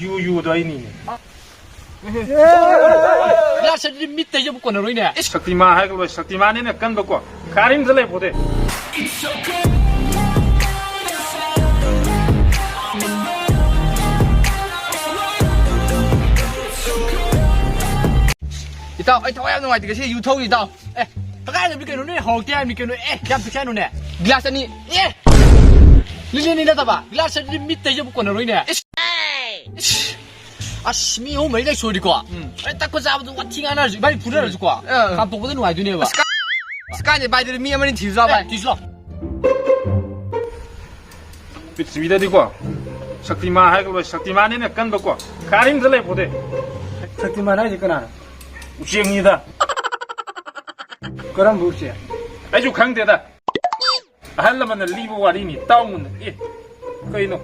유유도 아니네. 야, 저기 밑에 좀 꺼내 놓이네. शक्तिमान है कि शक्तिमान ने कन बको कारिम जले बोदे 이따, 더야 너가 되게 시 유튜브 이따. 에, 가야 될 게는 호텔 미케는 그냥 비켜는 글라스 아니. 예. 리리니나 봐. 글라스 밑에 좀 꺼내 놓이네. 아씨, 미 오늘 이제 소리 거. 딱 그 잡아도 와팅 하나 주. 빨리 불러라 줄 거야. 감 보고도 누가 되네 봐. 스카이 바이들 미 한번 뒤져 봐. 뒤져. सुविधा देखो शक्तिमान है कि शक्तिमान ने कन बको कारिम जले बोदे शक्तिमान है जिकना उचिंगीदा करम बुसे 아주 강대다 할라만 리브 와리니 다운 예 그이노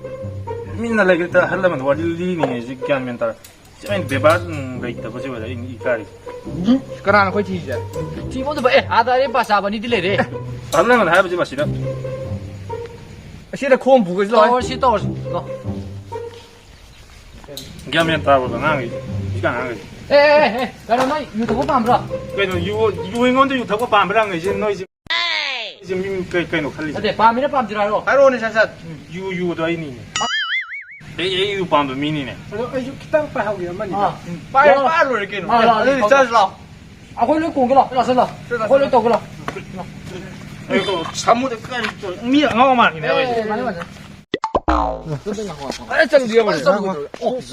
민나 레게다 할라만 와리니 이제 깐멘타 저 데바는 거 있다 보지 말아 이 까리 그러나 거기 뒤져. 뒤보도 봐. 에, 아다리 바사바 니 딜레래. 할라만 해보지 마시라现在空不个是吧？多少。 깐멘타 보다 이거 안 하게 에, 그러나 유튜브 봐 보라. 그이노 유행원도 유튜브 밤이랑 이제 너 이제 민 그이노 칼리 어때? 밤이나 밤지라로. 하루는 샷샷. 유유도 아니네 에이 밤도 미니네 저 이거 기타 빨 하고 연만이. 빨로 이렇게. 아, 짜증나. 아, 홀로 공기라. 라슬라. 홀로 또 그라. 이거 사무대 까리 미 angau만 이네 맞아 맞아.哎，真厉害！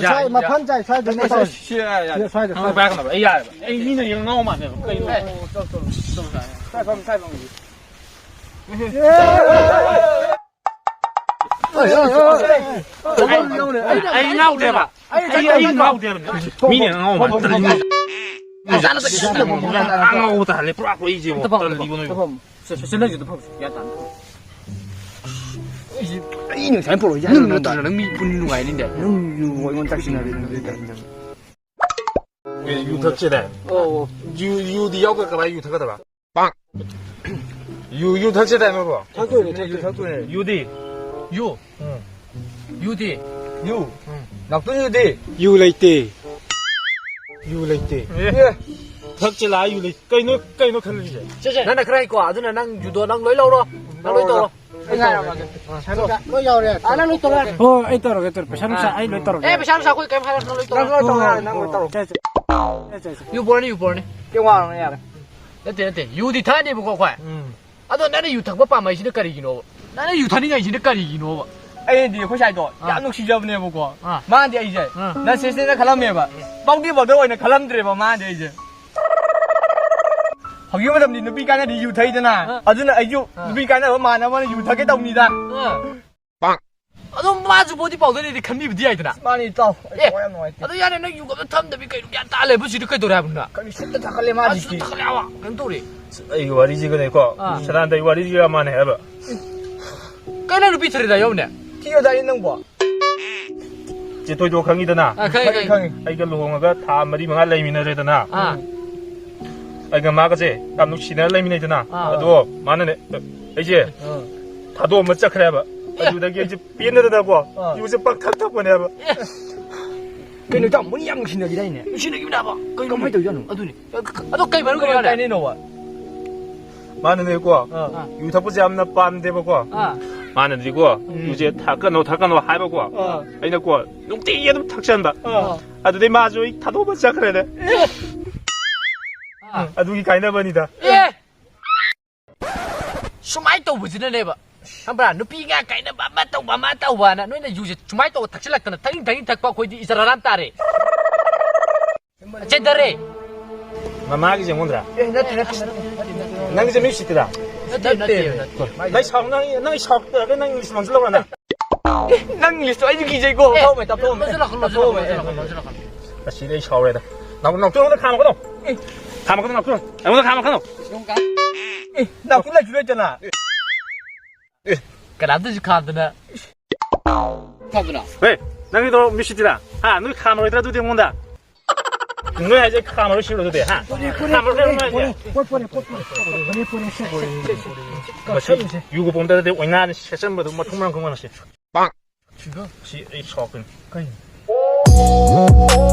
야,嘛盘在揣着那个，揣着。 아 빨간 거 봐. 야, 이 미는 angau만 해. 그이노太棒太棒了！哎ngau de ba ai ngau de 미는 angau만 들리네 angau 다 할래 뿌라고 이제 뭐 이거는 现在就都跑不出，别打。一年前不了，能米不弄来的。我在心那里。 유턱지대 어. 유디 여기 가봐 유턱하다 봐 빵. 유턱지대 뭐 봐. 탁구네. 유디. 유. 유디. 유. 나쁜 유디. 유레이티. 유레이티. 예. 턱지라 유리. cây nó khăn gì. 나는 그래 있고 아들은 난 유도 난 놀러 오러. 난 놀러 오러. nó giàu đấy. 아, 난 놀러 오러. 어, ai tao rồi, tao phải sáng sáng ai lấy tao rồi. 에, 비싼 사고 게임 하나 놀러 오러. năng lấy tao rồi. 유보네. cái hoa này à. 됐대. 유디 타니 보고 과. 아, 너 나는 유탁 봐 마시는 까리기노. 나는 유타니가 이시는 까리기노. ai đi có sai rồi, giảm lúc xí giờ này một quả, À. mà đi ấy vậy, nó sẽ nó khá lắm mẹ bà, bao nhiêu bảo đâu này khá lắm rồi bà mà đi vậy, học yêu mà thầm thì nó bị cái này đi yêu thấy thế nào, ở dưới này ấy yêu, nó bị cái này mà nó yêu thấy cái đồng gì ra, 빵. 아, 너 마주 보디 bảo đây thì khẩn bị đi ai thế nào? mà đi tao, 예. 아, 너 야네 너 유가 탐다 비까 이렇게 안 달래 보지 이렇게 돌아본다. cái gì sẽ thằng lên mà 아, gì, 진짜 달려와. 그럼 또리. 이거 와리지 그네 거. 사람들 와리지가만 해 봐. 까나로 비트리다 여우네. kia ra yên đông bỏ, 이제 또이도 강이잖아. 아, khơi khơi, 아이가 로고가 다 머리 망할 레미너잖아. 아. 아이가 마가지 남룩 시내 레미너잖아. 너 많은 이제 다도 못 잡게 해 봐. 아주 내가 이제 삐너다고 요새 빡 탁탁 보내 봐. cái này tao muốn nhắm cái gì đây nè, 신의 기분 나봐. không phải tự nhiên, 아, 누니. 아, 너 게임 하는 cái 거야. này nó à, 많은 애고 유타부지 않나 밤대 보고 아. 많은 애고 이제 타까노 해보고 아니고 농띠에도 탁치한다. 아주 내 마주 다도 못 잡게 돼. 아 누기 가이나 번이다. 예. 수마이 또 보지는 내봐. 한번 너 비가 가이나 마마 또 와나 너네 유지 수마이 또 탁실락잖아. 당인 탁바 거기 이 사람 따래. 제대로. 마마기 좀 온다. 난 이제 몇 시대다. 나 사우나이 나 사우나 그 난 이제 만들어 나. năng lịch sử cái gì cô, thôi mày tập thôi mày, thôi mày, 나 시대 사우래다. 나도 좀 더 가면 거도. 가면 거도 나도. 오늘 가면 거도. nào cũng là chủ đề chân à, cái đám tôi 카드나. 카드나. 왜? 나기도 몇 시대다. 아, 너 가면 어디다 두대 온다. 너야 이제 카메라 실어도 돼. 하. 카메라 해야지. 유고 본다는데 왜나 세션 뭐도 뭐 통만 그만 하시. 빵. 지금 시 이 쇼핑. Oh